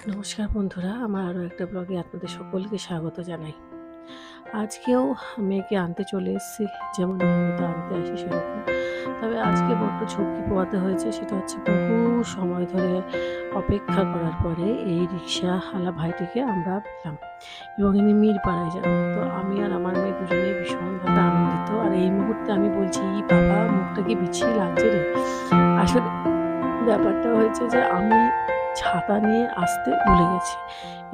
নমস্কার বন্ধুরা, আমার আরও একটা ব্লগে আপনাদের সকলকে স্বাগত জানাই। আজকেও মেয়েকে আনতে চলে এসেছি, যেমন নিয়মিত আনতে আসি সেরকম। তবে আজকে বড্ড ঝক্কি পোয়াতে হয়েছে। সেটা হচ্ছে বহু সময় ধরে অপেক্ষা করার পরে এই রিক্সাওয়ালা ভাইটিকে আমরা পেলাম এবং ইনি মিরপাড়ায় যান। তো আমি আর আমার মেয়ে দুজনেই ভীষণভাবে আনন্দিত। আর এই মুহূর্তে আমি বলছি, বাবা মুখটা কি বিচ্ছিরি লাগছে রে। আসলে ব্যাপারটা হয়েছে যে আমি ছাতা নিয়ে আসতে ভুলে গেছি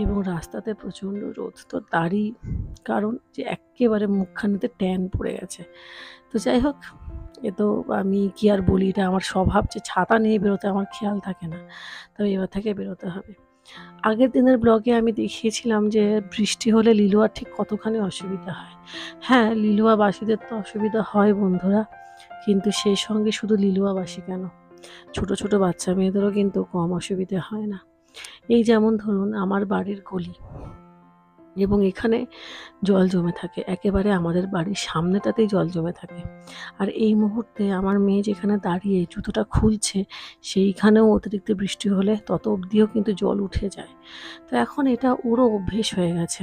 এবং রাস্তাতে প্রচণ্ড রোদ। তো তারই কারণ যে একেবারে মুখখানিতে ট্যান পড়ে গেছে। তো যাই হোক, এ তো আমি কি আর বলি, এটা আমার স্বভাব যে ছাতা নিয়ে বেরোতে আমার খেয়াল থাকে না। তবে এবার থেকে বেরোতে হবে। আগের দিনের ব্লগে আমি দেখিয়েছিলাম যে বৃষ্টি হলে লিলুয়ার ঠিক কতখানি অসুবিধা হয়। হ্যাঁ, লিলুয়াবাসীদের তো অসুবিধা হয় বন্ধুরা, কিন্তু সেই সঙ্গে শুধু লিলুয়াবাসী কেন, ছোট ছোট বাচ্চা মেয়েদেরও কিন্তু কম অসুবিধে হয় না। এই যেমন ধরুন আমার বাড়ির গলি এবং এখানে জল জমে থাকে, একেবারে আমাদের বাড়ির সামনেটাতেই জল জমে থাকে। আর এই মুহূর্তে আমার মেয়ে যেখানে দাঁড়িয়ে জুতোটা খুলছে, সেইখানেও অতিরিক্ত বৃষ্টি হলে তত অবধিও কিন্তু জল উঠে যায়। তো এখন এটা ওরও অভ্যেস হয়ে গেছে।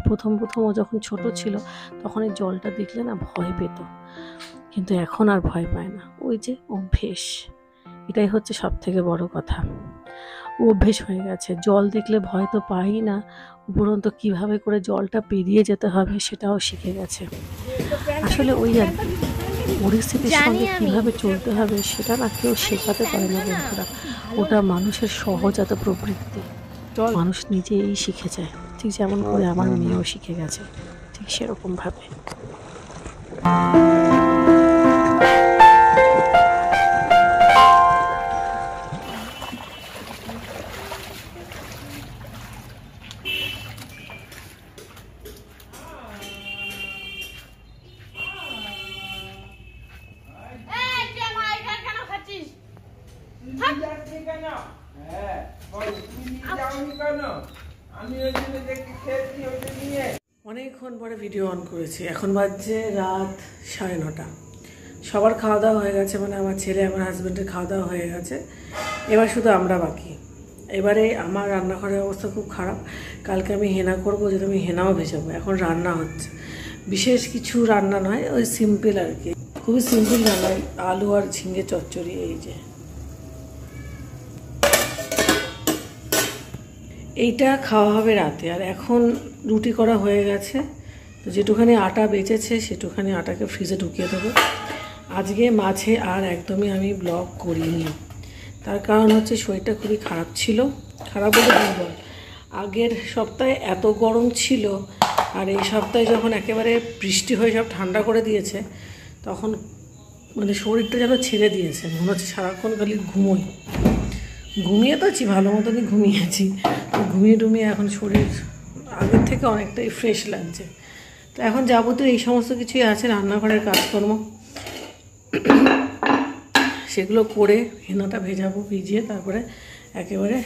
প্রথম ও যখন ছোট ছিল তখন এই জলটা দেখলে না ভয় পেত, কিন্তু এখন আর ভয় পায় না। ওই যে অভ্যেস, এটাই হচ্ছে সব থেকে বড় কথা। অভ্যেস হয়ে গেছে, জল দেখলে ভয় তো পাই না, উপরন্তু কিভাবে করে জলটা পেরিয়ে যেতে হবে সেটাও শিখে গেছে। আসলে ওই আর কি, পরিস্থিতির সঙ্গে কিভাবে চলতে হবে সেটা না কেউ শেখাতে পারে না বন্ধুরা। ওটা মানুষের সহজাত প্রবৃত্তি, মানুষ নিজেই শিখে যায়। ঠিক যেমন করে আমার মেয়েও শিখে গেছে, ঠিক সেরকম ভাবে। অনেকক্ষণ পরে ভিডিও অন করেছি, এখন বাজছে রাত 9:30। সবার খাওয়া দাওয়া হয়ে গেছে, মানে আমার ছেলে আমার হাজব্যান্ডের খাওয়া দাওয়া হয়ে গেছে। এবার শুধু আমরা বাকি। এবারে আমার রান্নাঘরের অবস্থা খুব খারাপ। কালকে আমি হেনা করবো, যেটা আমি হেনাও ভেজাবো। এখন রান্না হচ্ছে, বিশেষ কিছু রান্না নয়, ওই সিম্পল আর কি, খুবই সিম্পল রান্না, আলু আর ঝিঙে চচ্চড়ি। এই যে এইটা খাওয়া হবে রাতে। আর এখন রুটি করা হয়ে গেছে, তো যেটুখানি আটা বেঁচেছে সেটুখানি আটাকে ফ্রিজে ঢুকিয়ে দেবো। আজকে মাঝে আর একদমই আমি ব্লগ করিনি, তার কারণ হচ্ছে শরীরটা খুবই খারাপ ছিল। খারাপ বলে দুর্বল। আগের সপ্তাহে এত গরম ছিল, আর এই সপ্তাহে যখন একেবারে বৃষ্টি হয়ে সব ঠান্ডা করে দিয়েছে, তখন মানে শরীরটা যেন ছেড়ে দিয়েছে, মনে হচ্ছে সারাক্ষণ খালি ঘুমিয়ে তো আছি, ভালো মতনই ঘুমিয়েছি। ঘুমিয়ে এখন শরীর আগের থেকে অনেকটাই ফ্রেশ লাগছে। তো এখন যাবতীয় এই সমস্ত কিছুই আছে, রান্নাঘরের কাজকর্ম, সেগুলো করে হেনাটা ভেজাবো, ভিজিয়ে তারপরে একেবারে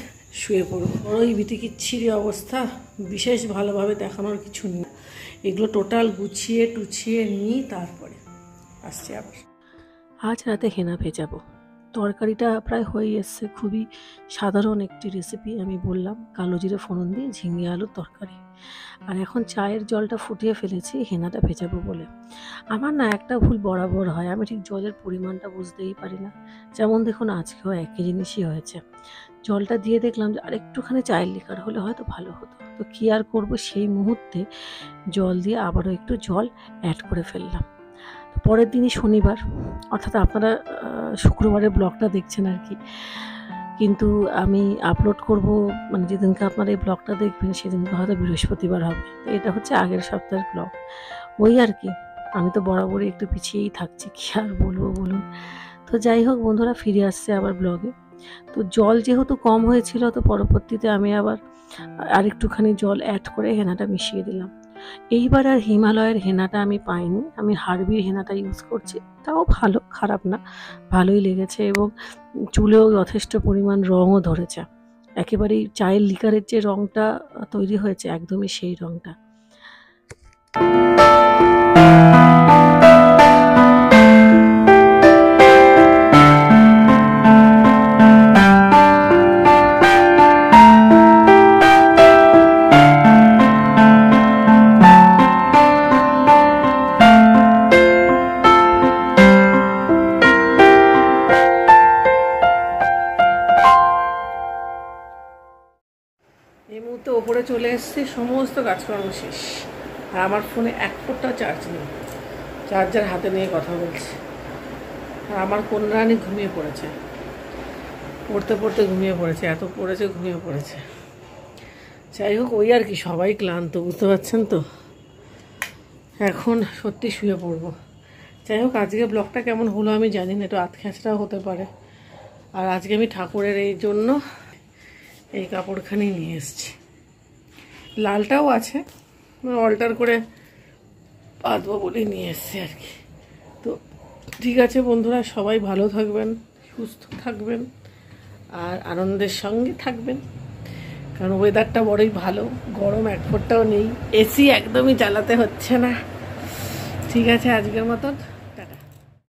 শুয়ে পড়বো। বড়ই বিতিকিচ্ছিরি অবস্থা, বিশেষ ভালোভাবে দেখানোর কিছু নেই। এগুলো টোটাল গুছিয়ে টুছিয়ে নিই, তারপরে আসছি আবার। আজ রাতে হেনা ভেজাবো। তরকারিটা প্রায় হয়ে এসছে, খুবই সাধারণ একটি রেসিপি। আমি বললাম কালো জিরে ফোড়ন দিয়ে ঝিঙে আলুর তরকারি। আর এখন চায়ের জলটা ফুটিয়ে ফেলেছি হেনাটা ভেজাবো বলে। আমার না একটা ভুল বরাবর হয়, আমি ঠিক জলের পরিমাণটা বুঝতেই পারি না। যেমন দেখুন আজকেও একই জিনিসই হয়েছে। জলটা দিয়ে দেখলাম যে আরেকটুখানি চায়ের লিকার হলে হয়তো ভালো হতো। তো কী আর করবো, সেই মুহূর্তে জল দিয়ে আবারও একটু জল অ্যাড করে ফেললাম। পরের দিনই শনিবার, অর্থাৎ আপনারা শুক্রবারের ব্লগটা দেখছেন আর কি, কিন্তু আমি আপলোড করব মানে যেদিনকে আপনারা এই ব্লগটা দেখবেন সেদিনকে হয়তো বৃহস্পতিবার হবে। তো এটা হচ্ছে আগের সপ্তাহের ব্লগ। ওই আর কি, আমি তো বরাবরই একটু পিছিয়েই থাকছি, কী আর বলবো বলুন। তো যাই হোক বন্ধুরা, ফিরে আসছে আবার ব্লগে। তো জল যেহেতু কম হয়েছিল, তো পরবর্তীতে আমি আবার আরেকটুখানি জল অ্যাড করে হেনাটা মিশিয়ে দিলাম। এইবার আর হিমালয়ের হেনাটা আমি পাইনি, আমি হার্বির হেনাটা ইউজ করছি। তাও ভালো, খারাপ না, ভালোই লেগেছে এবং চুলেও যথেষ্ট পরিমাণ রঙও ধরেছে। একেবারেই চায়ের লিকারের যে রঙটা তৈরি হয়েছে, একদমই সেই রঙটা। ওপরে চলে এসেছি, সমস্ত কাজকর্ম শেষ। আর আমার ফোনে এক ফোঁটা চার্জ নেই, চার্জার হাতে নিয়ে কথা বলছি। আর আমার কন্যারানী ঘুমিয়ে পড়েছে, পড়তে পড়তে ঘুমিয়ে পড়েছে, এত পড়েছে ঘুমিয়ে পড়েছে। যাই হোক, ওই আর কি, সবাই ক্লান্ত, বুঝতে পারছেন তো। এখন সত্যি শুয়ে পড়বো। যাই হোক, আজকে ব্লগটা কেমন হলো আমি জানি না, একটু আতখ্যাচড়াও হতে পারে। আর আজকে আমি ঠাকুরের এই জন্য এই কাপড়খানি নিয়ে এসেছি, লালটাও আছে, অল্টার করে বাঁধবো বলে নিয়ে এসেছি আর কি। তো ঠিক আছে বন্ধুরা, সবাই ভালো থাকবেন, সুস্থ থাকবেন, আর আনন্দের সঙ্গে থাকবেন, কারণ ওয়েদারটা বড়ই ভালো, গরম এক ফোঁটাও নেই, এসি একদমই চালাতে হচ্ছে না। ঠিক আছে, আজকের মতন